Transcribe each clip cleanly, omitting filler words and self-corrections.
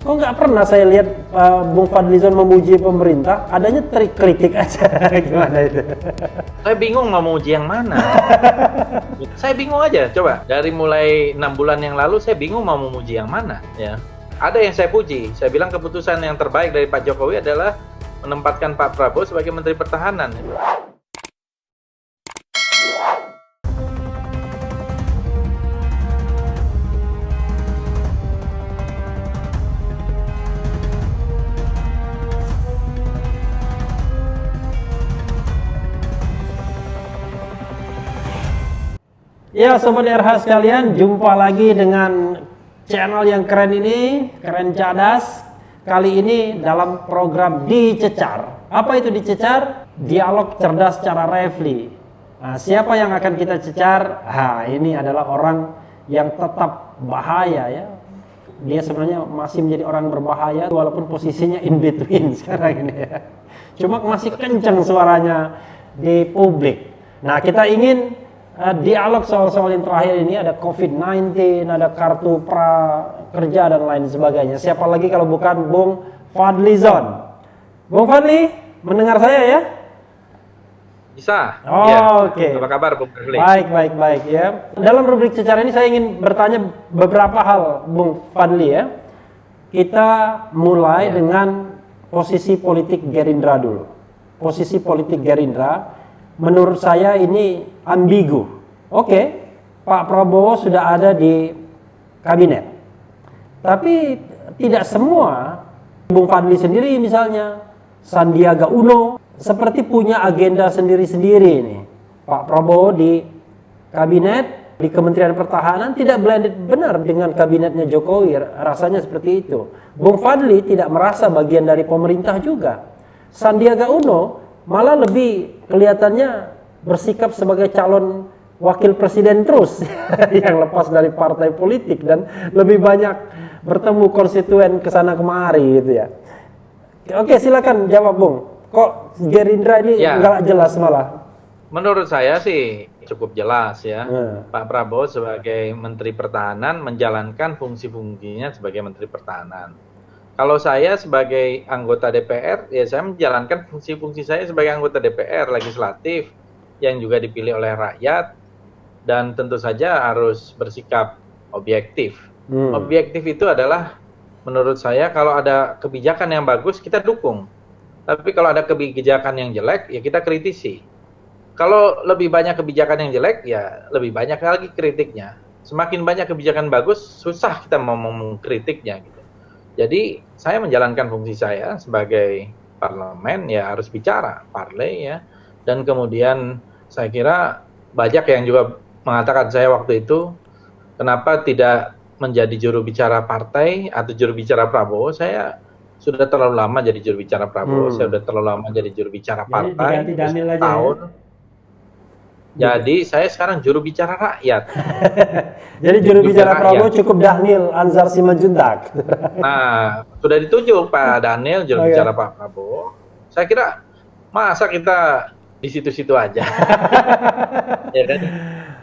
Kok nggak pernah saya lihat Bung Fadlizon memuji pemerintah, adanya kritik aja. Gimana itu? Saya bingung mau memuji yang mana. Saya bingung aja, coba. Dari mulai 6 bulan yang lalu, saya bingung mau memuji yang mana. Ya. Ada yang saya puji. Saya bilang keputusan yang terbaik dari Pak Jokowi adalah menempatkan Pak Prabowo sebagai Menteri Pertahanan. Ya Sobat RH sekalian, jumpa lagi dengan channel yang keren ini, keren cadas. Kali ini dalam program Dicecar. Apa itu Dicecar? Dialog cerdas secara refli. Nah, siapa yang akan kita cecar? Ini adalah orang yang tetap bahaya ya. Dia sebenarnya masih menjadi orang berbahaya walaupun posisinya in between sekarang ini ya. Cuma masih kencang suaranya di publik. Nah, kita ingin dialog soal-soal yang terakhir ini, ada COVID-19, ada kartu prakerja dan lain sebagainya. Siapa lagi kalau bukan Bung Fadlizon. Bung Fadli, mendengar saya ya? Bisa. Oh, ya. Oke. Apa kabar Bung Fadli? Baik ya. Dalam rubrik cecar ini saya ingin bertanya beberapa hal Bung Fadli ya. Kita mulai dengan posisi politik Gerindra dulu. Posisi politik Gerindra menurut saya ini ambigu. Oke, Pak Prabowo sudah ada di kabinet. Tapi tidak semua. Bung Fadli sendiri misalnya, Sandiaga Uno, seperti punya agenda sendiri-sendiri ini. Pak Prabowo di kabinet, di Kementerian Pertahanan tidak blended benar dengan kabinetnya Jokowi. Rasanya seperti itu. Bung Fadli tidak merasa bagian dari pemerintah juga. Sandiaga Uno malah lebih kelihatannya bersikap sebagai calon wakil presiden terus yang lepas dari partai politik dan lebih banyak bertemu konstituen kesana kemari gitu ya. Oke, silakan jawab Bung. Kok Gerindra ini nggak jelas malah? Menurut saya sih cukup jelas ya. Pak Prabowo sebagai Menteri Pertahanan menjalankan fungsi-fungsinya sebagai Menteri Pertahanan. Kalau saya sebagai anggota DPR, ya saya menjalankan fungsi-fungsi saya sebagai anggota DPR legislatif yang juga dipilih oleh rakyat dan tentu saja harus bersikap objektif. Objektif itu adalah menurut saya kalau ada kebijakan yang bagus kita dukung. Tapi kalau ada kebijakan yang jelek ya kita kritisi. Kalau lebih banyak kebijakan yang jelek ya lebih banyak lagi kritiknya. Semakin banyak kebijakan bagus susah kita mau mengkritiknya gitu. Jadi saya menjalankan fungsi saya sebagai parlemen ya harus bicara parley ya. Dan kemudian saya kira banyak yang juga mengatakan saya waktu itu kenapa tidak menjadi juru bicara partai atau juru bicara Prabowo. Saya sudah terlalu lama jadi juru bicara Prabowo, saya sudah terlalu lama jadi juru bicara partai. Jadi Daniel aja tahun. Jadi saya sekarang juru bicara rakyat. Jadi juru bicara Prabowo cukup Daniel Anzar Simanjuntak. Nah, sudah ditunjuk Pak Daniel juru bicara Pak Prabowo. Saya kira masa kita di situ-situ aja. Ya kan?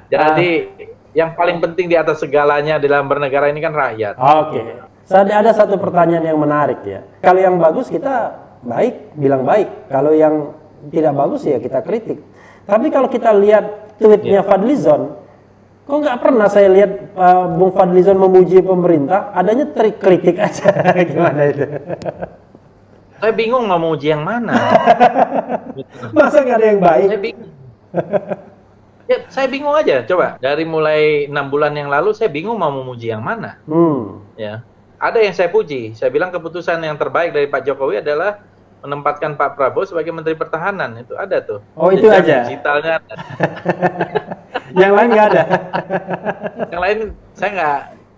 Jadi yang paling penting di atas segalanya dalam bernegara ini kan rakyat. Oke. Ada satu pertanyaan yang menarik ya. Kalau yang bagus kita baik, bilang baik. Kalau yang tidak bagus ya kita kritik. Tapi kalau kita lihat tweetnya Fadlizon, kok nggak pernah saya lihat Bung Fadlizon memuji pemerintah, adanya kritik aja. Gimana itu? Saya bingung mau memuji yang mana. Masa nggak ada yang baik? Saya bingung. Ya, saya bingung aja. Coba dari mulai 6 bulan yang lalu saya bingung mau memuji yang mana. Ya, ada yang saya puji. Saya bilang keputusan yang terbaik dari Pak Jokowi adalah menempatkan Pak Prabowo sebagai Menteri Pertahanan. Itu ada tuh. Oh, itu aja. Digitalnya ada. Yang lain nggak ada. Yang lain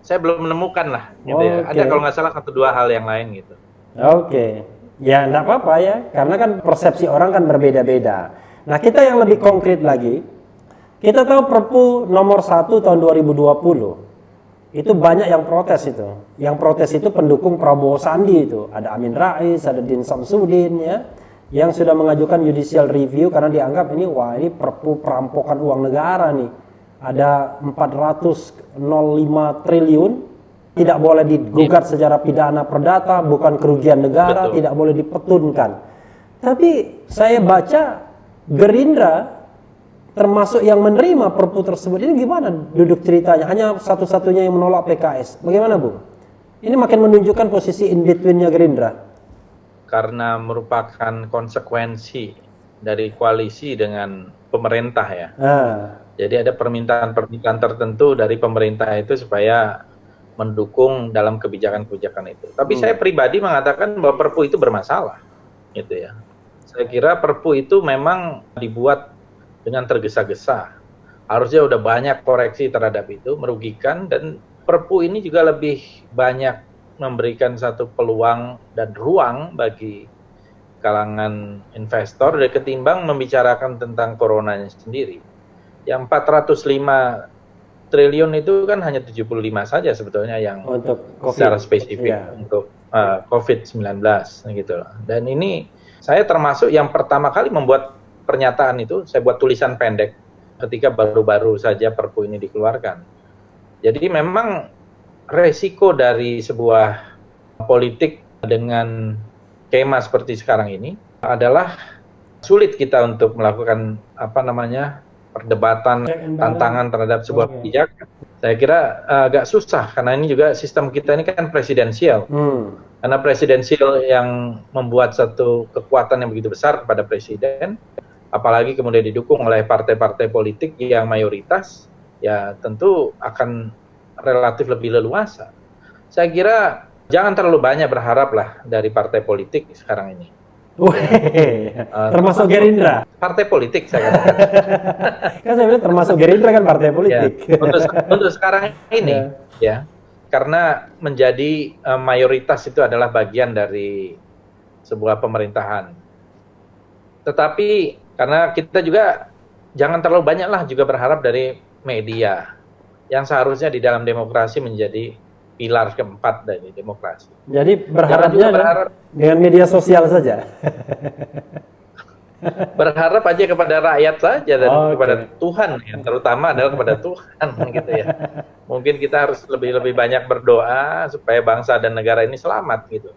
saya belum menemukan lah. Gitu ya. Ada kalau nggak salah 1-2 hal yang lain gitu. Oke. Ya enggak apa-apa ya, karena kan persepsi orang kan berbeda-beda. Nah, kita yang lebih konkret lagi, kita tahu Perpu nomor 1 tahun 2020. Itu banyak yang protes itu. Yang protes itu pendukung Prabowo Sandi itu. Ada Amin Rais, ada Din Samsudin ya, yang sudah mengajukan judicial review karena dianggap ini Perpu perampokan uang negara nih. Ada 405 triliun tidak boleh digugat secara pidana perdata, bukan kerugian negara, Betul. tidak boleh dipetunkan. Tapi saya baca Gerindra termasuk yang menerima Perpu tersebut. Ini gimana duduk ceritanya? Hanya satu-satunya yang menolak PKS. Bagaimana, Bung? Ini makin menunjukkan posisi in between-nya Gerindra. Karena merupakan konsekuensi dari koalisi dengan pemerintah ya. Jadi ada permintaan-permintaan tertentu dari pemerintah itu supaya mendukung dalam kebijakan-kebijakan itu. Tapi saya pribadi mengatakan bahwa Perpu itu bermasalah, gitu ya. Saya kira Perpu itu memang dibuat dengan tergesa-gesa. Harusnya udah banyak koreksi terhadap itu, merugikan, dan Perpu ini juga lebih banyak memberikan satu peluang dan ruang bagi kalangan investor ketimbang membicarakan tentang coronanya sendiri. Yang 405 triliun itu kan hanya 75 saja sebetulnya yang untuk COVID. Secara spesifik untuk COVID-19 gitu loh. Dan ini saya termasuk yang pertama kali membuat pernyataan itu, saya buat tulisan pendek ketika baru-baru saja Perpu ini dikeluarkan. Jadi memang resiko dari sebuah politik dengan skema seperti sekarang ini adalah sulit kita untuk melakukan perdebatan, tantangan terhadap sebuah kebijakan. Saya kira agak susah karena ini juga sistem kita ini kan presidensial. Karena presidensial yang membuat satu kekuatan yang begitu besar kepada presiden, apalagi kemudian didukung oleh partai-partai politik yang mayoritas, ya tentu akan relatif lebih leluasa. Saya kira jangan terlalu banyak berharap lah dari partai politik sekarang ini. Termasuk Gerindra. Partai politik saya katakan. Kan saya bilang termasuk Gerindra kan partai politik. Ya, untuk sekarang ini ya. Karena menjadi mayoritas itu adalah bagian dari sebuah pemerintahan. Tetapi karena kita juga jangan terlalu banyaklah juga berharap dari media yang seharusnya di dalam demokrasi menjadi pilar keempat dari demokrasi. Jadi berharapnya dengan media sosial saja. Berharap aja kepada rakyat saja dan kepada Tuhan, ya, terutama adalah kepada Tuhan gitu ya. Mungkin kita harus lebih banyak berdoa supaya bangsa dan negara ini selamat gitu.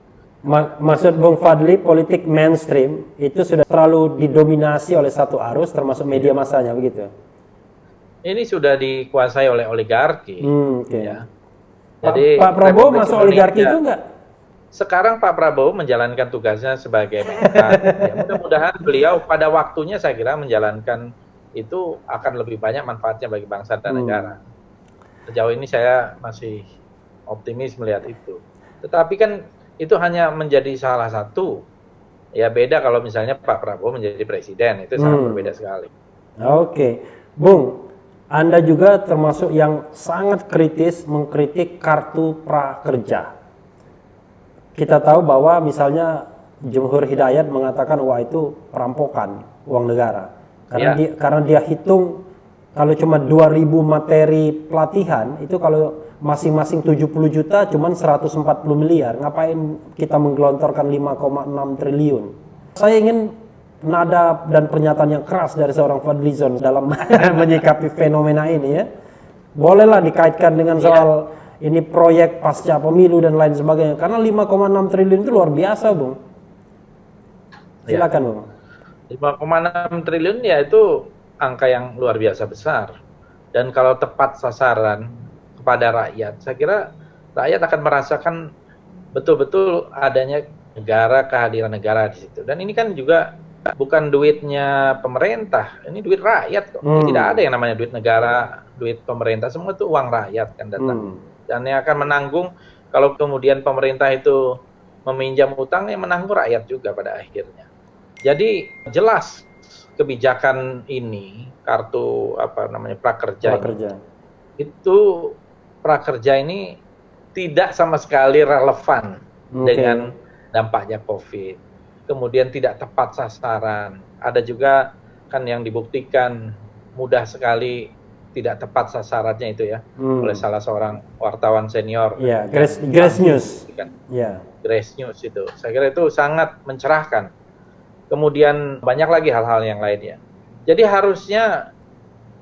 Maksud Bung Fadli, politik mainstream itu sudah terlalu didominasi oleh satu arus termasuk media massanya begitu. Ini sudah dikuasai oleh oligarki. Ya. Jadi Pak Prabowo masuk oligarki itu enggak? Sekarang Pak Prabowo menjalankan tugasnya sebagai Menhan. Ya, mudah-mudahan beliau pada waktunya saya kira menjalankan itu akan lebih banyak manfaatnya bagi bangsa dan negara. Sejauh ini saya masih optimis melihat itu. Tetapi kan itu hanya menjadi salah satu. Ya beda kalau misalnya Pak Prabowo menjadi presiden, itu sangat berbeda sekali. Bung, Anda juga termasuk yang sangat kritis mengkritik kartu prakerja. Kita tahu bahwa misalnya Jumhur Hidayat mengatakan wah itu perampokan uang negara. Karena dia hitung kalau cuma 2.000 materi pelatihan itu kalau masing-masing 70 juta cuman 140 miliar. Ngapain kita menggelontorkan 5,6 triliun? Saya ingin nada dan pernyataan yang keras dari seorang Fadlizon dalam menyikapi fenomena ini ya. Bolehlah dikaitkan dengan soal ini proyek pasca pemilu dan lain sebagainya. Karena 5,6 triliun itu luar biasa, Bung. Silakan, Bung. 5,6 triliun ya itu angka yang luar biasa besar. Dan kalau tepat sasaran kepada rakyat, saya kira rakyat akan merasakan betul-betul adanya negara, kehadiran negara di situ. Dan ini kan juga bukan duitnya pemerintah, ini duit rakyat kok. Tidak ada yang namanya duit negara, duit pemerintah, semua itu uang rakyat kan datang. Dan yang akan menanggung kalau kemudian pemerintah itu meminjam utang, yang menanggung rakyat juga pada akhirnya. Jadi jelas kebijakan ini, kartu prakerja. Itu prakerja ini tidak sama sekali relevan dengan dampaknya COVID. Kemudian tidak tepat sasaran. Ada juga kan yang dibuktikan mudah sekali tidak tepat sasarannya itu ya oleh salah seorang wartawan senior. Ya, Grace News. Grace News itu. Saya kira itu sangat mencerahkan. Kemudian banyak lagi hal-hal yang lainnya. Jadi harusnya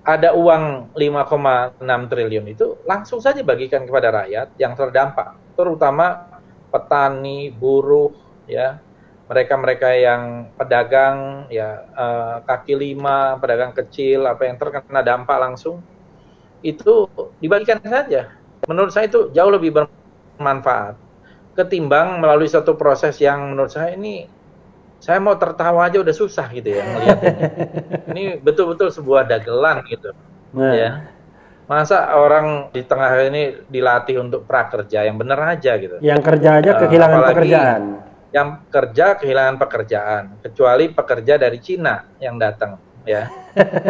ada uang 5,6 triliun itu langsung saja bagikan kepada rakyat yang terdampak, terutama petani, buruh, ya, mereka-mereka yang pedagang, ya, kaki lima, pedagang kecil, apa yang terkena dampak langsung, itu dibagikan saja. Menurut saya itu jauh lebih bermanfaat ketimbang melalui satu proses yang menurut saya ini, saya mau tertawa aja udah susah gitu ya ngelihatnya. Ini betul-betul sebuah dagelan gitu. Nah. Ya. Masa orang di tengah ini dilatih untuk prakerja yang benar aja gitu. Yang kerja aja kehilangan pekerjaan. Yang kerja kehilangan pekerjaan, kecuali pekerja dari Cina yang datang, ya.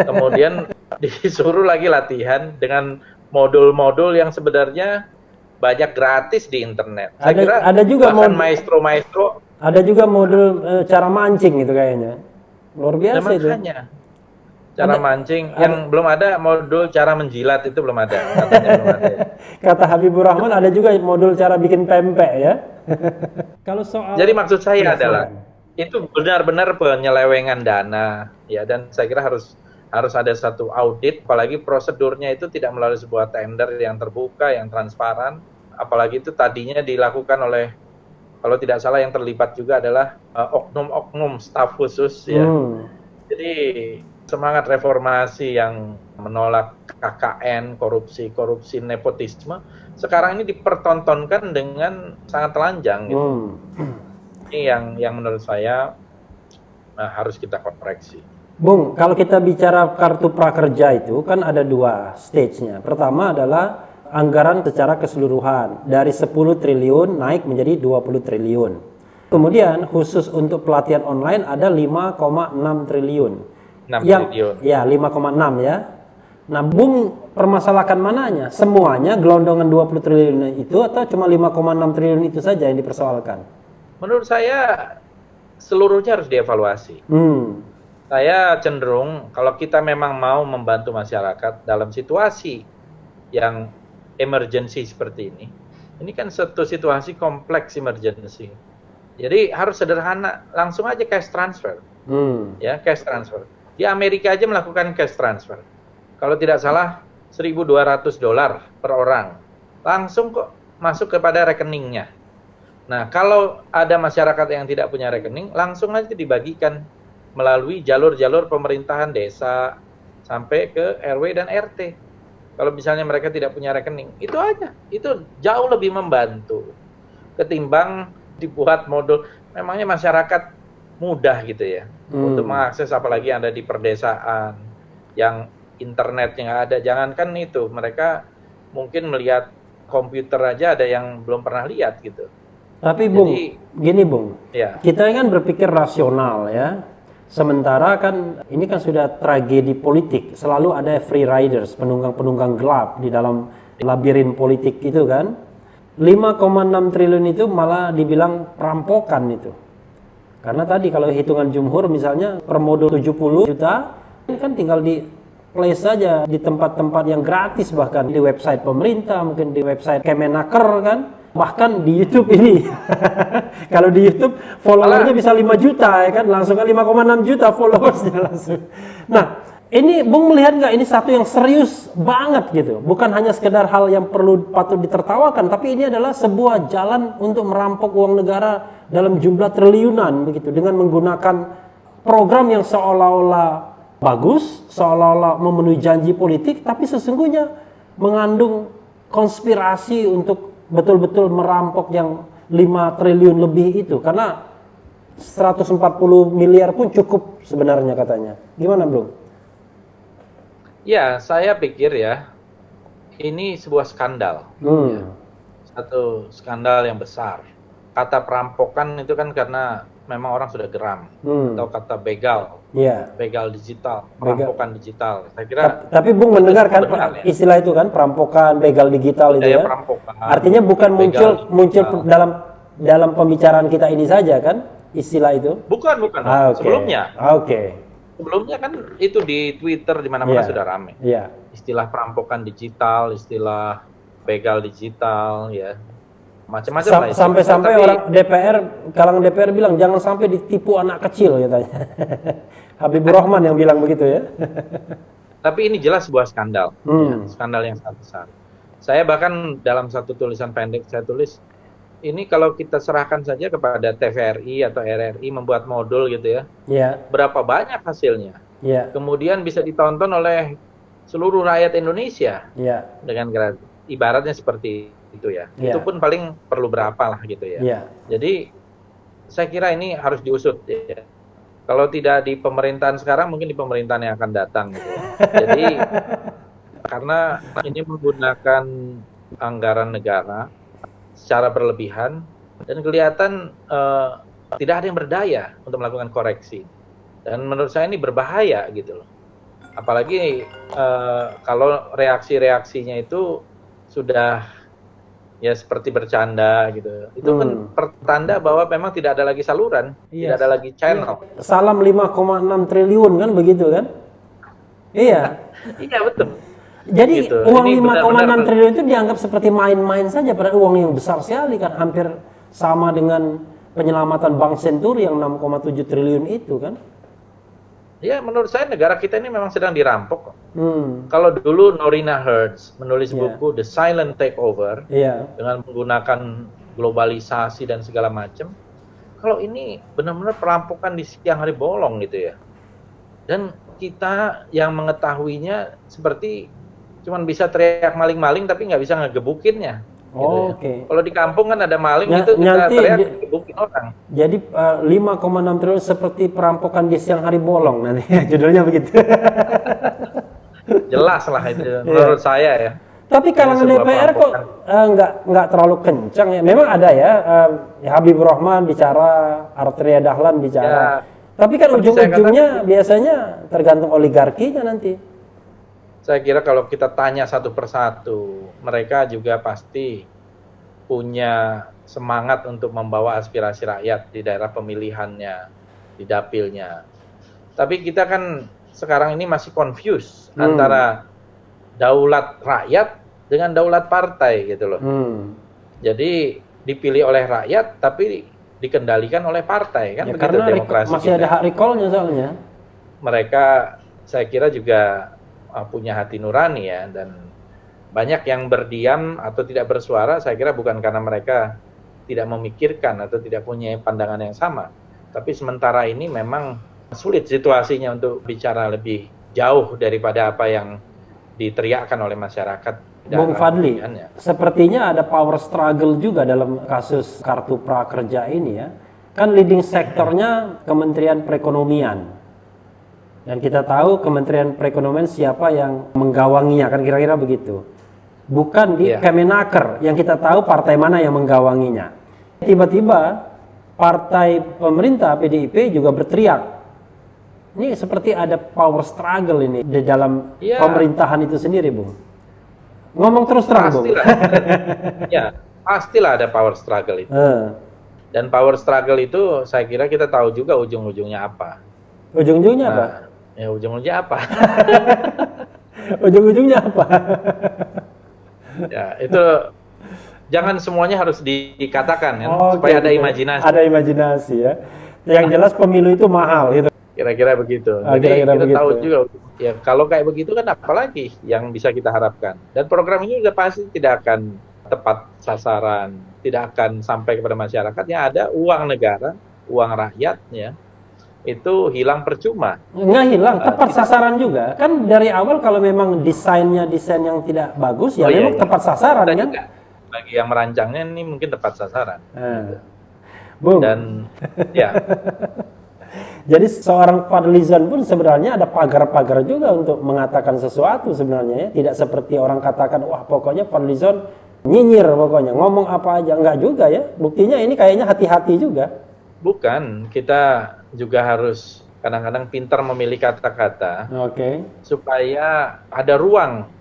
Kemudian disuruh lagi latihan dengan modul-modul yang sebenarnya banyak gratis di internet. Saya kira ada juga bahkan maestro-maestro. Ada juga modul cara mancing itu kayaknya. Luar biasa itu. Cara mancing yang belum ada, modul cara menjilat itu belum ada. Katanya belum ada. Kata Habibur Rahman ada juga modul cara bikin pempek ya. Kalau soal Jadi maksud saya adalah itu benar-benar penyelewengan dana ya, dan saya kira harus ada satu audit, apalagi prosedurnya itu tidak melalui sebuah tender yang terbuka, yang transparan, apalagi itu tadinya dilakukan oleh, kalau tidak salah yang terlibat juga adalah oknum-oknum staf khusus ya. Jadi semangat reformasi yang menolak KKN, korupsi nepotisme, sekarang ini dipertontonkan dengan sangat telanjang gitu. Ini yang menurut saya harus kita koreksi. Bung, kalau kita bicara kartu prakerja itu kan ada dua stage-nya. Pertama adalah anggaran secara keseluruhan dari 10 triliun naik menjadi 20 triliun. Kemudian khusus untuk pelatihan online ada 5,6 triliun. 6 triliun. Ya, 5,6 ya. Nah, Bung permasalahkan mananya? Semuanya gelondongan 20 triliun itu atau cuma 5,6 triliun itu saja yang dipersoalkan? Menurut saya seluruhnya harus dievaluasi. Saya cenderung kalau kita memang mau membantu masyarakat dalam situasi yang emergency seperti ini kan satu situasi kompleks emergency. Jadi harus sederhana, langsung aja cash transfer. Ya, cash transfer. Di Amerika aja melakukan cash transfer. Kalau tidak salah $1.200 per orang. Langsung kok masuk kepada rekeningnya. Nah, kalau ada masyarakat yang tidak punya rekening, langsung aja dibagikan melalui jalur-jalur pemerintahan desa sampai ke RW dan RT. Kalau misalnya mereka tidak punya rekening, itu aja. Itu jauh lebih membantu ketimbang dibuat modul. Memangnya masyarakat mudah gitu ya untuk mengakses, apalagi ada di perdesaan yang internetnya nggak ada. Jangankan itu, mereka mungkin melihat komputer aja ada yang belum pernah lihat gitu. Tapi Bung, gini Bung, ya. Kita kan berpikir rasional ya. Sementara kan ini kan sudah tragedi politik, selalu ada free riders, penunggang-penunggang gelap di dalam labirin politik itu kan. 5,6 triliun itu malah dibilang perampokan itu. Karena tadi kalau hitungan jumhur misalnya per modul 70 juta, kan tinggal di place saja di tempat-tempat yang gratis, bahkan di website pemerintah, mungkin di website Kemenaker kan. Bahkan di YouTube ini, kalau di YouTube followernya bisa 5 juta ya kan, langsung kan 5,6 juta followersnya langsung. Nah, ini Bung melihat nggak ini satu yang serius banget gitu, bukan hanya sekedar hal yang patut ditertawakan, tapi ini adalah sebuah jalan untuk merampok uang negara dalam jumlah triliunan begitu, dengan menggunakan program yang seolah-olah bagus, seolah-olah memenuhi janji politik, tapi sesungguhnya mengandung konspirasi untuk betul-betul merampok yang 5 triliun lebih itu, karena 140 miliar pun cukup sebenarnya katanya. Gimana Bro? Ya, saya pikir ya, ini sebuah skandal. Ya. Satu skandal yang besar. Kata perampokan itu kan karena memang orang sudah geram. Atau kata begal. Begal digital, perampokan digital. Saya kira. Tapi Bung mendengar kan istilah itu kan, perampokan, begal digital itu ya. Perampokan, artinya bukan muncul dalam pembicaraan kita ini saja kan istilah itu? Bukan. Okay. Sebelumnya. Oke. Sebelumnya kan itu di Twitter di mana-mana sudah ramai. Istilah perampokan digital, istilah begal digital, ya. Macam-macam lah. Sampai-sampai orang kalangan DPR bilang jangan sampai ditipu anak kecil katanya. Habibur Rahman yang bilang begitu ya. Tapi ini jelas sebuah skandal, ya, skandal yang sangat besar. Saya bahkan dalam satu tulisan pendek saya tulis, ini kalau kita serahkan saja kepada TVRI atau RRI membuat modul gitu ya, berapa banyak hasilnya. Kemudian bisa ditonton oleh seluruh rakyat Indonesia dengan gratis. Ibaratnya seperti itu ya. Itu pun paling perlu berapa lah gitu ya. Jadi saya kira ini harus diusut ya. Kalau tidak di pemerintahan sekarang, mungkin di pemerintahan yang akan datang gitu ya. Jadi karena ini menggunakan anggaran negara secara berlebihan dan kelihatan tidak ada yang berdaya untuk melakukan koreksi. Dan menurut saya ini berbahaya gitu loh. Apalagi kalau reaksi-reaksinya itu sudah ya seperti bercanda gitu. Itu kan pertanda bahwa memang tidak ada lagi saluran, tidak ada lagi channel. Salam 5,6 triliun kan begitu kan? Iya. Iya betul. Jadi gitu. Uang 5,6 triliun itu dianggap seperti main-main saja, padahal uang yang besar sekali kan, hampir sama dengan penyelamatan Bank Senturi yang 6,7 triliun itu kan? Ya menurut saya negara kita ini memang sedang dirampok. Kalau dulu Norina Hertz menulis buku The Silent Takeover dengan menggunakan globalisasi dan segala macam, kalau ini benar-benar perampokan di siang hari bolong gitu ya. Dan kita yang mengetahuinya seperti cuman bisa teriak maling-maling tapi nggak bisa ngegebukinnya. Gitu ya. Kalau di kampung kan ada maling itu kita teriak gebukin orang. Jadi 5,6 triliun seperti perampokan di siang hari bolong nanti judulnya begitu. Jelas lah itu menurut saya ya. Tapi kalangan DPR kok nggak terlalu kencang ya. Memang ada ya, Habibur Rahman bicara, Arteria Dahlan bicara. Tapi kan ujung-ujungnya biasanya tergantung oligarkinya nanti. Saya kira kalau kita tanya satu persatu, mereka juga pasti punya semangat untuk membawa aspirasi rakyat di daerah pemilihannya, di dapilnya. Tapi kita kan sekarang ini masih confused antara daulat rakyat dengan daulat partai gitu loh. Jadi dipilih oleh rakyat tapi dikendalikan oleh partai kan, ya, begitu demokrasi masih kita. Ada hak recall-nya soalnya. Mereka saya kira juga punya hati nurani ya, dan banyak yang berdiam atau tidak bersuara saya kira bukan karena mereka tidak memikirkan atau tidak punya pandangan yang sama, tapi sementara ini memang sulit situasinya untuk bicara lebih jauh daripada apa yang diteriakkan oleh masyarakat. Bung Fadli, sepertinya ada power struggle juga dalam kasus kartu prakerja ini ya. Kan leading sektornya Kementerian Perekonomian. Dan kita tahu Kementerian Perekonomian siapa yang menggawanginya, kan kira-kira begitu. Bukan di Kemenaker, yang kita tahu partai mana yang menggawanginya. Tiba-tiba partai pemerintah PDIP juga berteriak. Ini seperti ada power struggle ini di dalam pemerintahan itu sendiri, Bung. Ngomong terus terang, Bung. Ya, pastilah ada power struggle itu. Dan power struggle itu saya kira kita tahu juga ujung-ujungnya apa. Ujung-ujungnya apa? Ya ujung-ujungnya apa? Ujung-ujungnya apa? Ya itu jangan semuanya harus dikatakan ya, supaya ada imajinasi. Ada imajinasi ya. Yang jelas pemilu itu mahal gitu. Kira-kira begitu. Jadi kita tahu juga ya kalau kayak begitu kan apalagi yang bisa kita harapkan. Dan program ini juga pasti tidak akan tepat sasaran, tidak akan sampai kepada masyarakat. Yang ada uang negara, uang rakyat ya. Itu hilang percuma. Nggak hilang, tepat sasaran juga. Kan dari awal kalau memang desainnya desain yang tidak bagus, ya memang tepat sasaran kan? Juga. Bagi yang merancangnya ini mungkin tepat sasaran. Bung. Dan ya. Jadi seorang Fadlizon pun sebenarnya ada pagar-pagar juga untuk mengatakan sesuatu sebenarnya ya. Tidak seperti orang katakan, wah pokoknya Fadlizon nyinyir pokoknya, ngomong apa aja. Enggak juga ya. Buktinya ini kayaknya hati-hati juga. Bukan, kita juga harus kadang-kadang pintar memilih kata-kata, supaya ada ruang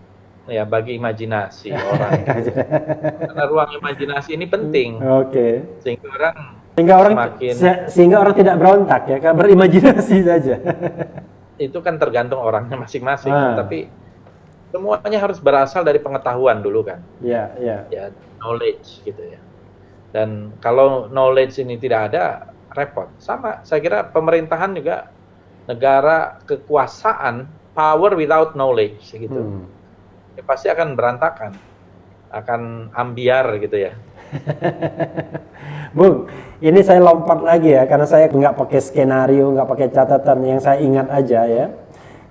ya bagi imajinasi orang. Karena ruang imajinasi ini penting, sehingga orang tidak berontak ya, kan berimajinasi saja. Itu kan tergantung orangnya masing-masing, tapi semuanya harus berasal dari pengetahuan dulu kan, ya knowledge gitu ya. Dan kalau knowledge ini tidak ada, repot. Sama, saya kira pemerintahan juga negara kekuasaan power without knowledge gitu. Ya, pasti akan berantakan, akan ambiar gitu ya. Bung, ini saya lompat lagi ya, karena saya nggak pakai skenario, nggak pakai catatan, yang saya ingat aja ya.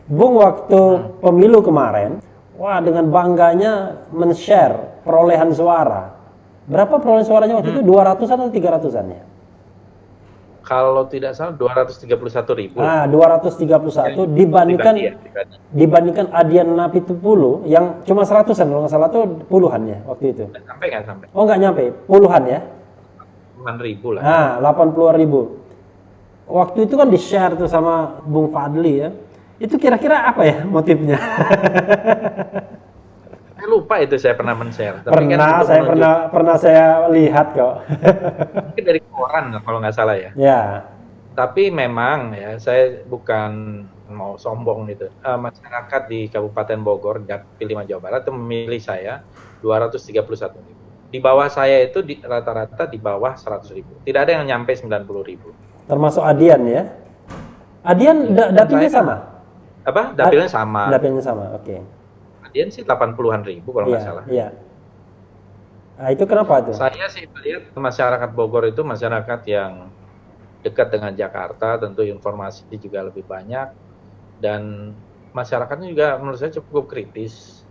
Bung waktu pemilu kemarin, wah dengan bangganya men-share perolehan suara. Berapa perolehan suaranya waktu itu? 200-an atau 300-an ya? Kalau tidak salah 231.000. Ah, 231 dibandingkan Adian Napitupulu yang cuma 100-an kalau nggak salah, tuh puluhan ya waktu itu. Nggak sampai. Oh, nggak nyampe, puluhan ya? Puluhan ribu lah. Nah, 80-an ribu. Waktu itu kan di-share tuh sama Bung Fadli ya. Itu kira-kira apa ya motifnya? Saya lupa itu saya pernah men-share. Pernah saya lihat kok. Mungkin dari koran kalau nggak salah ya. Ya. Tapi memang ya, saya bukan mau sombong gitu. Masyarakat di Kabupaten Bogor, Dapil 5 Jawa Barat itu memilih saya 231.000. Di bawah saya itu rata-rata di bawah 100.000. Tidak ada yang nyampe 90.000. Termasuk Adian ya? Adian dapilnya sama? Apa? Dapilnya sama. Dapilnya sama, oke. Adian sih 80-an ribu kalau nggak salah. Iya. Nah, itu kenapa tuh? Saya sih melihat masyarakat Bogor itu masyarakat yang dekat dengan Jakarta, tentu informasi juga lebih banyak, dan masyarakatnya juga menurut saya cukup kritis.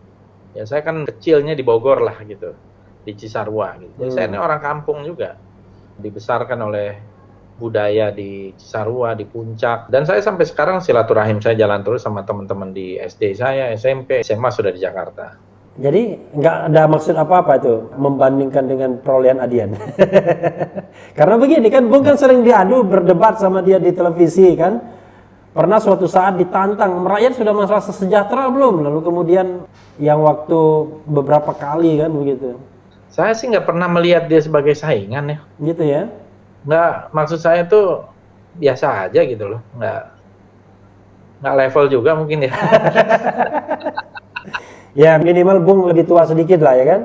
Ya, saya kan kecilnya di Bogor lah gitu, di Cisarua gitu. Jadi saya ini orang kampung juga, dibesarkan oleh budaya di Cisarua, di Puncak, dan saya sampai sekarang silaturahim saya jalan terus sama teman-teman di SD saya, SMP, SMA sudah di Jakarta. Jadi nggak ada maksud apa-apa itu membandingkan dengan perolehan Adian. Karena begini kan, Bung kan sering diadu berdebat sama dia di televisi kan. Pernah suatu saat ditantang, rakyat sudah merasa sejahtera belum? Lalu kemudian yang waktu beberapa kali kan begitu. Saya sih nggak pernah melihat dia sebagai saingan ya. Gitu ya? Nggak, maksud saya tuh biasa aja gitu loh. Nggak level juga mungkin ya. Ya minimal Bung lebih tua sedikit lah ya kan.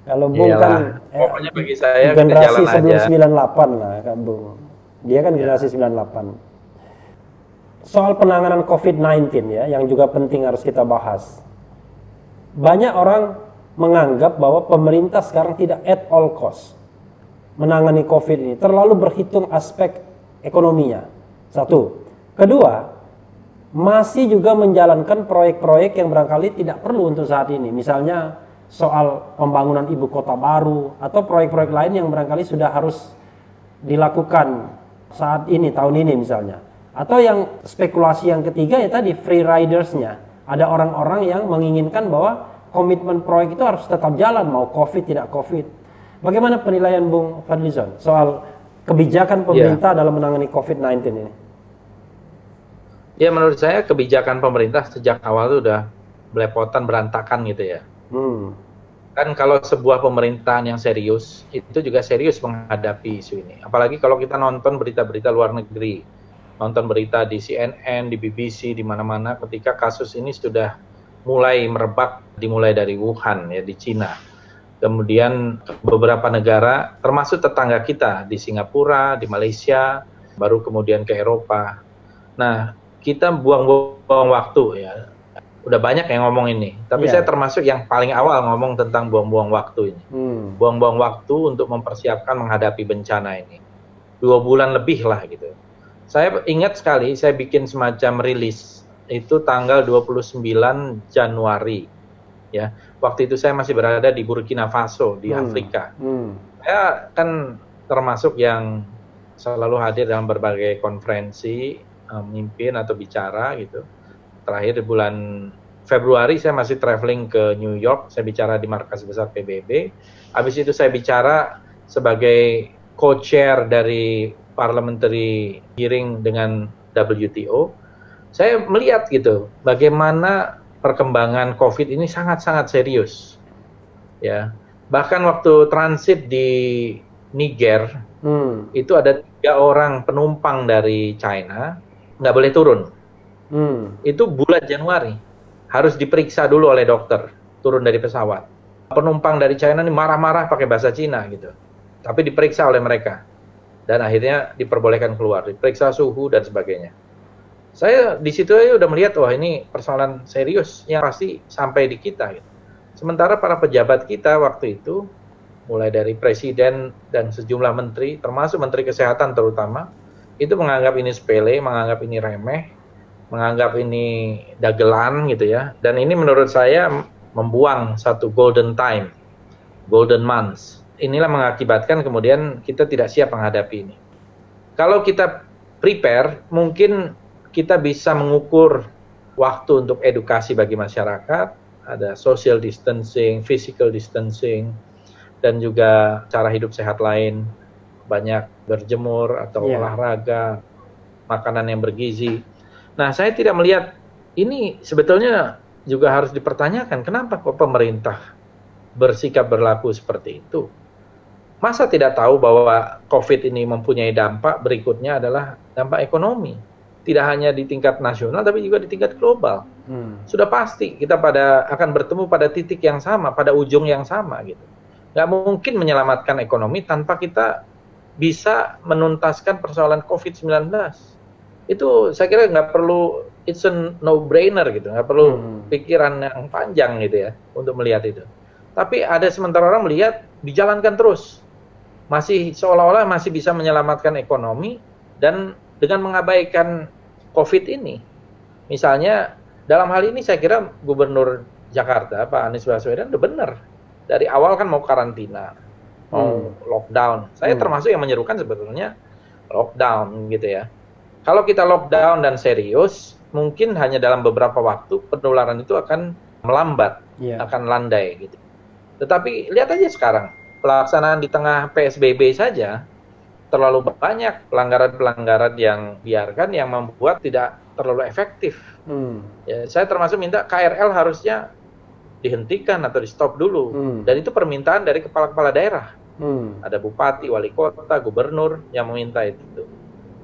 Kalau Bung kan pokoknya bagi saya generasi sebelum 98 lah kan Bung. Dia kan generasi 98. Soal penanganan COVID-19 ya, yang juga penting harus kita bahas. Banyak orang menganggap bahwa pemerintah sekarang tidak at all cost menangani COVID ini, terlalu berhitung aspek ekonominya. Satu. Kedua, masih juga menjalankan proyek-proyek yang barangkali tidak perlu untuk saat ini. Misalnya soal pembangunan ibu kota baru atau proyek-proyek lain yang barangkali sudah harus dilakukan saat ini, tahun ini misalnya. Atau yang spekulasi yang ketiga ya tadi, free riders-nya. Ada orang-orang yang menginginkan bahwa komitmen proyek itu harus tetap jalan, mau COVID tidak COVID. Bagaimana penilaian Bung Fadlizon soal kebijakan pemerintah dalam menangani COVID-19 ini? Ya menurut saya kebijakan pemerintah sejak awal itu udah belepotan, berantakan gitu ya. Kan kalau sebuah pemerintahan yang serius, itu juga serius menghadapi isu ini. Apalagi kalau kita nonton berita-berita luar negeri, nonton berita di CNN, di BBC, di mana-mana ketika kasus ini sudah mulai merebak, dimulai dari Wuhan ya, di Cina. Kemudian beberapa negara, termasuk tetangga kita di Singapura, di Malaysia, baru kemudian ke Eropa. Nah, kita buang-buang waktu ya. Udah banyak yang ngomong ini, tapi saya termasuk yang paling awal ngomong tentang buang-buang waktu ini. Buang-buang waktu untuk mempersiapkan menghadapi bencana ini. 2 bulan lebih lah gitu. Saya ingat sekali, saya bikin semacam rilis, itu tanggal 29 Januari. Ya, waktu itu saya masih berada di Burkina Faso di Afrika. Saya kan termasuk yang selalu hadir dalam berbagai konferensi, memimpin atau bicara gitu. Terakhir di bulan Februari saya masih traveling ke New York, saya bicara di markas besar PBB. Habis itu saya bicara sebagai co-chair dari parliamentary hearing dengan WTO. Saya melihat gitu bagaimana perkembangan COVID ini sangat-sangat serius, ya. Bahkan waktu transit di Niger, itu ada 3 orang penumpang dari China nggak boleh turun. Itu bulan Januari harus diperiksa dulu oleh dokter turun dari pesawat. Penumpang dari China ini marah-marah pakai bahasa Cina gitu, tapi diperiksa oleh mereka dan akhirnya diperbolehkan keluar, diperiksa suhu dan sebagainya. Saya di situ aja udah melihat, wah ini persoalan serius yang pasti sampai di kita. Gitu. Sementara para pejabat kita waktu itu, mulai dari presiden dan sejumlah menteri, termasuk menteri kesehatan terutama, itu menganggap ini sepele, menganggap ini remeh, menganggap ini dagelan gitu ya. Dan ini menurut saya membuang satu golden time, golden months. Inilah mengakibatkan kemudian kita tidak siap menghadapi ini. Kalau kita prepare, mungkin kita bisa mengukur waktu untuk edukasi bagi masyarakat, ada social distancing, physical distancing, dan juga cara hidup sehat lain, banyak berjemur atau olahraga, makanan yang bergizi. Nah, saya tidak melihat ini sebetulnya juga harus dipertanyakan, kenapa kok pemerintah bersikap berlaku seperti itu? Masa tidak tahu bahwa COVID ini mempunyai dampak berikutnya adalah dampak ekonomi? Tidak hanya di tingkat nasional, tapi juga di tingkat global. Sudah pasti kita akan bertemu pada titik yang sama, pada ujung yang sama gitu. Nggak mungkin menyelamatkan ekonomi tanpa kita bisa menuntaskan persoalan COVID-19. Itu saya kira nggak perlu, it's a no-brainer gitu, nggak perlu pikiran yang panjang gitu ya untuk melihat itu. Tapi ada sementara orang melihat dijalankan terus, masih seolah-olah masih bisa menyelamatkan ekonomi dan dengan mengabaikan COVID ini. Misalnya dalam hal ini saya kira Gubernur Jakarta Pak Anies Baswedan udah benar. Dari awal kan mau karantina, mau lockdown. Saya termasuk yang menyerukan sebetulnya lockdown gitu ya. Kalau kita lockdown dan serius, mungkin hanya dalam beberapa waktu penularan itu akan melambat, akan landai gitu. Tetapi lihat aja sekarang, pelaksanaan di tengah PSBB saja terlalu banyak pelanggaran-pelanggaran yang biarkan yang membuat tidak terlalu efektif. Ya, saya termasuk minta KRL harusnya dihentikan atau di stop dulu. Dan itu permintaan dari kepala-kepala daerah. Ada bupati, wali kota, gubernur yang meminta itu.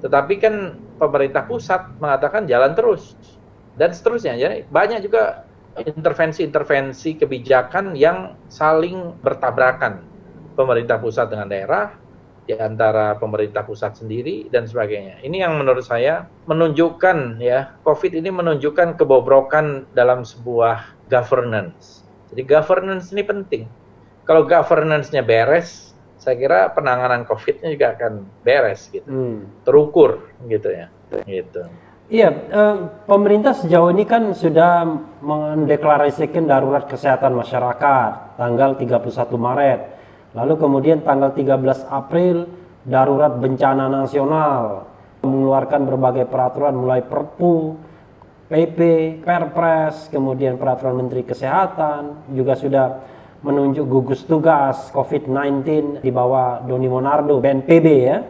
Tetapi kan pemerintah pusat mengatakan jalan terus. Dan seterusnya. Jadi banyak juga intervensi-intervensi kebijakan yang saling bertabrakan. Pemerintah pusat dengan daerah, di antara pemerintah pusat sendiri dan sebagainya. Ini yang menurut saya menunjukkan ya, COVID ini menunjukkan kebobrokan dalam sebuah governance. Jadi governance ini penting. Kalau governance-nya beres, saya kira penanganan COVID-nya juga akan beres gitu. Terukur gitu ya. Gitu. Iya, pemerintah sejauh ini kan sudah mendeklarasikan darurat kesehatan masyarakat tanggal 31 Maret. Lalu kemudian tanggal 13 April darurat bencana nasional, mengeluarkan berbagai peraturan mulai Perpu, PP, Perpres, kemudian peraturan Menteri Kesehatan, juga sudah menunjuk gugus tugas COVID-19 di bawah Doni Monardo, BNPB ya.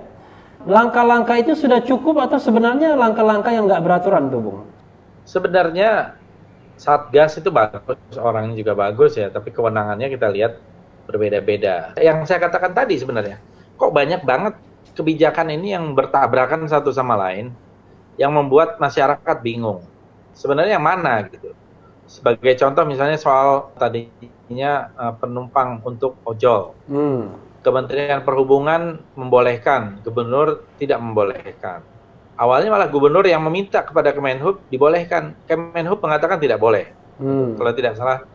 Langkah-langkah itu sudah cukup atau sebenarnya langkah-langkah yang nggak beraturan tuh, Bung? Sebenarnya Satgas itu bagus, orangnya juga bagus ya, tapi kewenangannya kita lihat berbeda-beda. Yang saya katakan tadi sebenarnya, kok banyak banget kebijakan ini yang bertabrakan satu sama lain, yang membuat masyarakat bingung. Sebenarnya yang mana gitu. Sebagai contoh misalnya soal tadinya penumpang untuk ojol. Kementerian Perhubungan membolehkan, gubernur tidak membolehkan. Awalnya malah gubernur yang meminta kepada Kemenhub dibolehkan. Kemenhub mengatakan tidak boleh. Kalau tidak salah.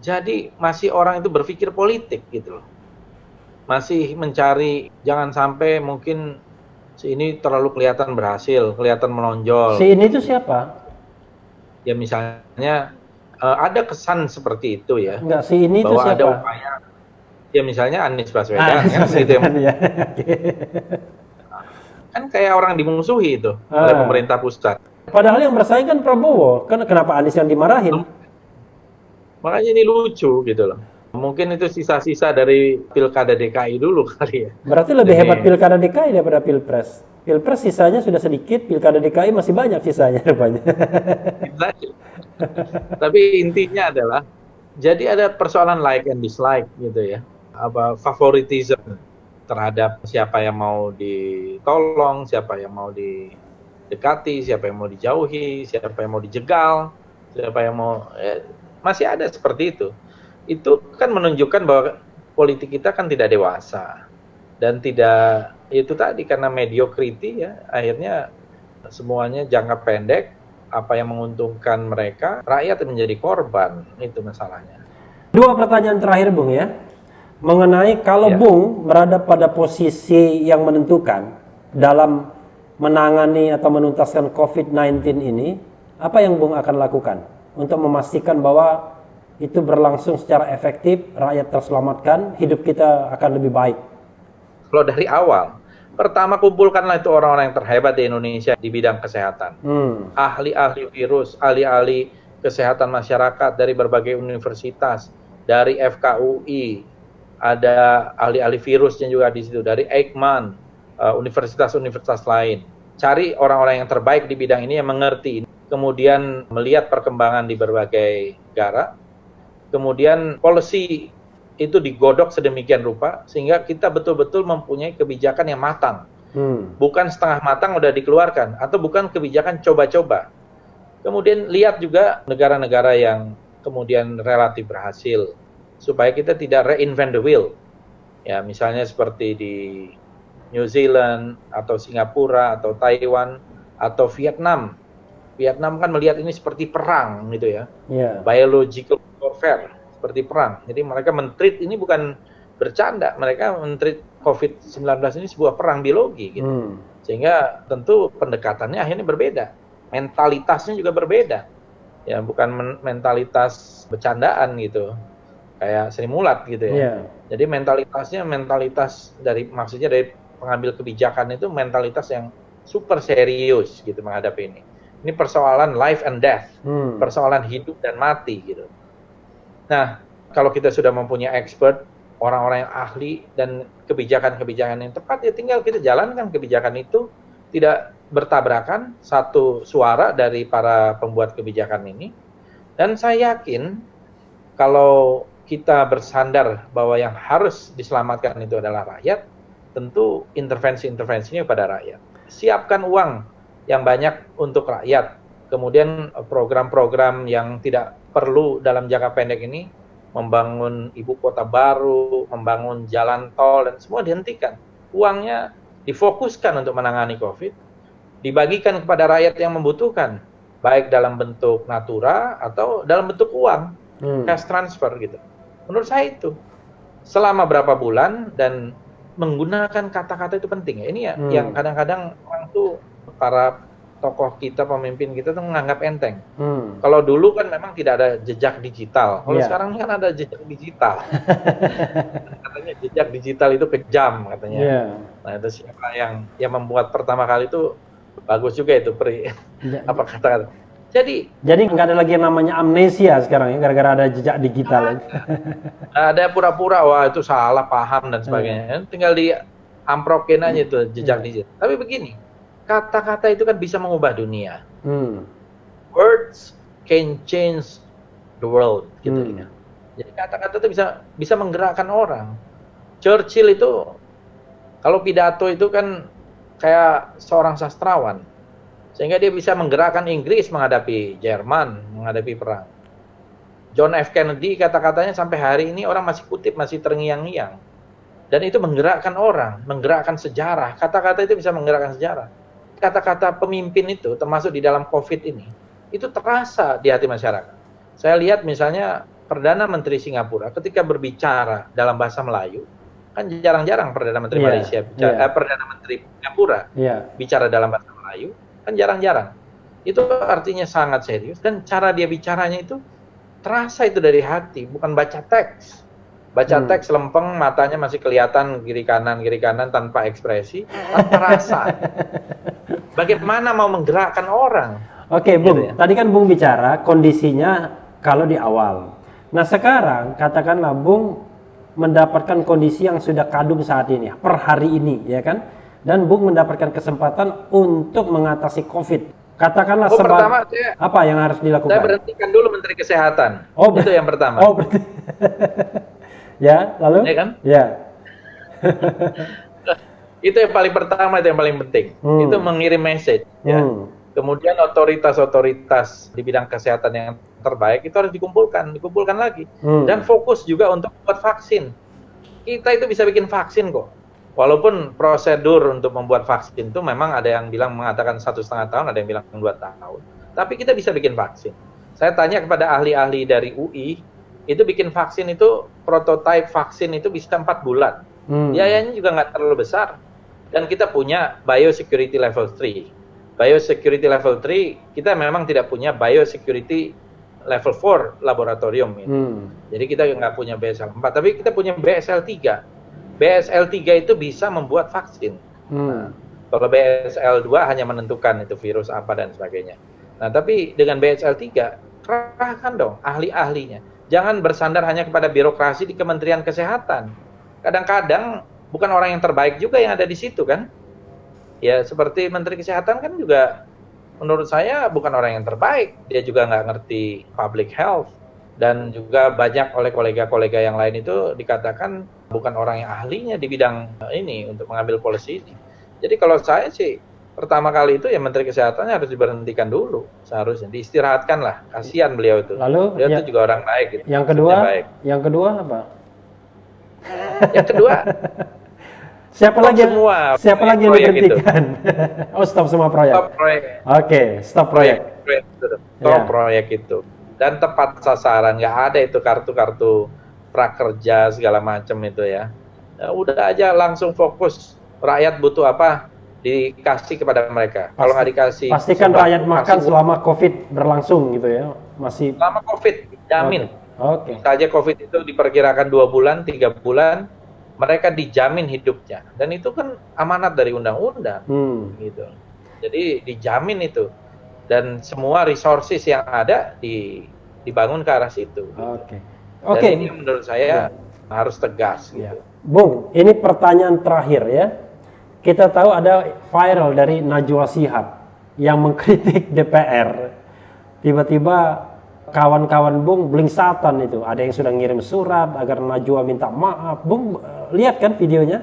Jadi masih orang itu berpikir politik gitu loh. Masih mencari, jangan sampai mungkin si ini terlalu kelihatan berhasil, kelihatan menonjol. Si ini itu siapa? Ya misalnya ada kesan seperti itu ya. Enggak, si ini itu siapa? Ada upaya. Ya misalnya Anies Baswedan kan gitu ya. Kan kayak orang dimusuhi itu oleh pemerintah pusat. Padahal yang bersaing kan Prabowo. Kenapa Anies yang dimarahin? Makanya ini lucu gitu loh. Mungkin itu sisa-sisa dari Pilkada DKI dulu kali ya. Berarti lebih hebat Pilkada DKI daripada Pilpres. Pilpres sisanya sudah sedikit, Pilkada DKI masih banyak sisanya rupanya. Tapi intinya adalah, jadi ada persoalan like and dislike gitu ya. Apa favoritism terhadap siapa yang mau ditolong, siapa yang mau didekati, siapa yang mau dijauhi, siapa yang mau dijegal, siapa yang mau... masih ada seperti itu. Itu kan menunjukkan bahwa politik kita kan tidak dewasa dan tidak, itu tadi karena mediocrity ya, akhirnya semuanya jangka pendek, apa yang menguntungkan mereka, rakyat menjadi korban, itu masalahnya. Dua pertanyaan terakhir Bung ya, mengenai kalau Bung berada pada posisi yang menentukan dalam menangani atau menuntaskan COVID-19 ini, apa yang Bung akan lakukan untuk memastikan bahwa itu berlangsung secara efektif, rakyat terselamatkan, hidup kita akan lebih baik? Kalau dari awal, pertama kumpulkanlah itu orang-orang yang terhebat di Indonesia di bidang kesehatan. Ahli-ahli virus, ahli-ahli kesehatan masyarakat dari berbagai universitas, dari FKUI, ada ahli-ahli virusnya juga di situ, dari Eijkman, universitas-universitas lain. Cari orang-orang yang terbaik di bidang ini yang mengerti, kemudian melihat perkembangan di berbagai negara, kemudian policy itu digodok sedemikian rupa sehingga kita betul-betul mempunyai kebijakan yang matang. Bukan setengah matang udah dikeluarkan, atau bukan kebijakan coba-coba. Kemudian lihat juga negara-negara yang kemudian relatif berhasil, supaya kita tidak reinvent the wheel. Ya, misalnya seperti di New Zealand, atau Singapura, atau Taiwan, atau Vietnam. Vietnam kan melihat ini seperti perang gitu ya. Biological warfare, seperti perang. Jadi mereka men-treat ini bukan bercanda, mereka men-treat COVID-19 ini sebuah perang biologi gitu. Sehingga tentu pendekatannya akhirnya berbeda. Mentalitasnya juga berbeda. Ya, bukan mentalitas bercandaan gitu. Kayak Sri Mulat gitu ya. Jadi mentalitas dari, maksudnya dari pengambil kebijakan itu mentalitas yang super serius gitu menghadapi ini. Ini persoalan life and death, persoalan hidup dan mati gitu. Nah, kalau kita sudah mempunyai expert, orang-orang yang ahli dan kebijakan-kebijakan yang tepat, ya tinggal kita jalankan kebijakan itu, tidak bertabrakan, satu suara dari para pembuat kebijakan ini. Dan saya yakin kalau kita bersandar bahwa yang harus diselamatkan itu adalah rakyat, tentu intervensi-intervensinya pada rakyat. Siapkan uang yang banyak untuk rakyat. Kemudian program-program yang tidak perlu dalam jangka pendek ini, membangun ibu kota baru, membangun jalan tol, dan semua dihentikan. Uangnya difokuskan untuk menangani COVID, dibagikan kepada rakyat yang membutuhkan, baik dalam bentuk natura atau dalam bentuk uang, cash transfer gitu. Menurut saya itu, selama berapa bulan, dan menggunakan kata-kata itu penting ya. Ini ya yang kadang-kadang orang tuh, para tokoh kita, pemimpin kita tuh menganggap enteng. Kalau dulu kan memang tidak ada jejak digital. Kalau sekarang kan ada jejak digital. Katanya jejak digital itu kejam katanya. Nah, itu siapa yang membuat pertama kali itu bagus juga itu apa kata-kata. Jadi nggak ada lagi yang namanya amnesia sekarang ya, gara-gara ada jejak digital. Ada pura-pura, wah itu salah paham dan sebagainya. Tinggal diamprokin aja itu jejak digital. Tapi begini, kata-kata itu kan bisa mengubah dunia. Words can change the world, gitu ya. Jadi kata-kata itu bisa menggerakkan orang. Churchill itu kalau pidato itu kan kayak seorang sastrawan, sehingga dia bisa menggerakkan Inggris menghadapi Jerman, menghadapi perang. John F. Kennedy kata-katanya sampai hari ini orang masih kutip, masih terngiang-ngiang. Dan itu menggerakkan orang, menggerakkan sejarah. Kata-kata itu bisa menggerakkan sejarah. Kata-kata pemimpin itu, termasuk di dalam COVID ini, itu terasa di hati masyarakat. Saya lihat misalnya Perdana Menteri Singapura ketika berbicara dalam bahasa Melayu, kan jarang-jarang Perdana Menteri Malaysia, Perdana Menteri Singapura bicara dalam bahasa Melayu, kan jarang-jarang. Itu artinya sangat serius, dan cara dia bicaranya itu terasa itu dari hati, bukan baca teks. Baca teks lempeng, matanya masih kelihatan kiri kanan tanpa ekspresi, tanpa rasa. Bagaimana mau menggerakkan orang? Oke, Bung. Gitu ya? Tadi kan Bung bicara kondisinya kalau di awal. Nah, sekarang katakanlah Bung mendapatkan kondisi yang sudah kadung saat ini, per hari ini, ya kan? Dan Bung mendapatkan kesempatan untuk mengatasi COVID. Katakanlah pertama, apa yang harus dilakukan? Saya berhentikan dulu Menteri Kesehatan. Itu yang pertama. Ya, lalu? Ya kan? Ya. Itu yang paling pertama, itu yang paling penting. Itu mengirim message. Ya. Kemudian otoritas-otoritas di bidang kesehatan yang terbaik itu harus dikumpulkan lagi. Dan fokus juga untuk buat vaksin. Kita itu bisa bikin vaksin kok. Walaupun prosedur untuk membuat vaksin itu memang ada yang bilang mengatakan 1,5 tahun, ada yang bilang 2 tahun. Tapi kita bisa bikin vaksin. Saya tanya kepada ahli-ahli dari UI, itu bikin vaksin itu, prototipe vaksin itu bisa 4 bulan. Biayanya juga nggak terlalu besar. Dan kita punya biosecurity level 3. Biosecurity level 3, kita memang tidak punya biosecurity level 4 laboratorium. Jadi kita nggak punya BSL 4, tapi kita punya BSL 3. BSL 3 itu bisa membuat vaksin. Nah, kalau BSL 2 hanya menentukan itu virus apa dan sebagainya. Nah, tapi dengan BSL 3, kerahkan dong ahli-ahlinya. Jangan bersandar hanya kepada birokrasi di Kementerian Kesehatan. Kadang-kadang bukan orang yang terbaik juga yang ada di situ kan. Ya seperti Menteri Kesehatan kan juga menurut saya bukan orang yang terbaik. Dia juga nggak ngerti public health. Dan juga banyak oleh kolega-kolega yang lain itu dikatakan bukan orang yang ahlinya di bidang ini untuk mengambil policy ini. Jadi kalau saya sih pertama kali itu ya Menteri Kesehatan harus diberhentikan dulu, seharusnya diistirahatkan lah. Kasihan beliau itu. Lalu beliau itu juga orang baik. Gitu. Yang kedua apa? Yang kedua siapa lagi yang diberhentikan? Oh, stop semua proyek. Stop proyek. Oke, stop proyek. Stop proyek itu. Dan tepat sasaran, nggak ada itu kartu-kartu prakerja segala macam itu ya. Udah aja langsung fokus, rakyat butuh apa dikasih kepada mereka. Kalau nggak dikasih, pastikan rakyat makan selama COVID berlangsung gitu ya. Masih selama COVID dijamin. Oke. Saja COVID itu diperkirakan 2 bulan, 3 bulan, mereka dijamin hidupnya. Dan itu kan amanat dari undang-undang, gitu. Jadi dijamin itu. Dan semua resources yang ada dibangun ke arah situ. Oke. Dan ini menurut saya harus tegas. Gitu. Bung, ini pertanyaan terakhir ya. Kita tahu ada viral dari Najwa Shihab yang mengkritik DPR. Tiba-tiba kawan-kawan Bung blingsatan itu. Ada yang sudah ngirim surat agar Najwa minta maaf. Bung lihat kan videonya?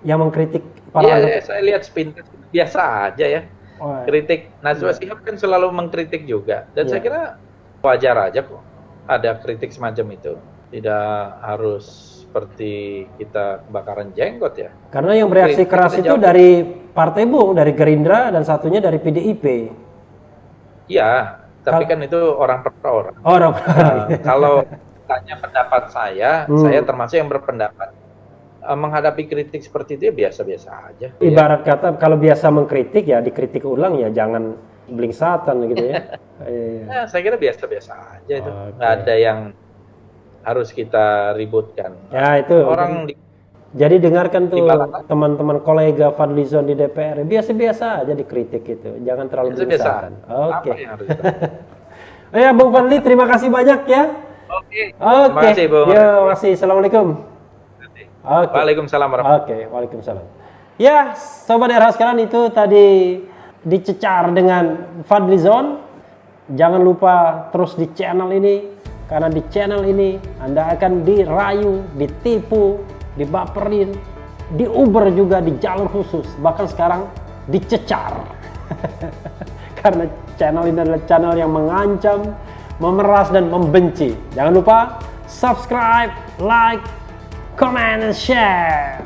Yang mengkritik para saya lihat sepintas biasa aja ya. Kritik Najwa Shihab kan selalu mengkritik juga. Dan saya kira wajar aja kok ada kritik semacam itu. Tidak harus seperti kita kebakaran jenggot ya. Karena yang bereaksi keras itu dari Partai Bung, dari Gerindra, dan satunya dari PDIP. Iya, tapi kan itu orang per orang. Kalau tanya pendapat saya termasuk yang berpendapat menghadapi kritik seperti itu ya biasa-biasa aja. Ibarat kata kalau biasa mengkritik ya dikritik ulang ya jangan blingsatan gitu ya. Nah, saya kira biasa-biasa aja itu. Nggak ada yang harus kita ributkan. Ya itu. Jadi dengarkan tuh teman-teman kolega Fadlizon di DPR biasa-biasa aja dikritik itu. Jangan terlalu blingsatan. Oke. Ya Bung Fadli, terima kasih banyak ya. Oke. Terima kasih Bung. Ya, masih. Assalamualaikum. Waalaikumsalam warahmatullahi. Waalaikumsalam. Ya, sobat RH sekalian, itu tadi dicecar dengan Fadlizon. Jangan lupa terus di channel ini, karena di channel ini Anda akan dirayu, ditipu, dibaperin, diuber juga di jalur khusus, bahkan sekarang dicecar. Karena channel ini adalah channel yang mengancam, memeras dan membenci. Jangan lupa subscribe, like, comment, and share.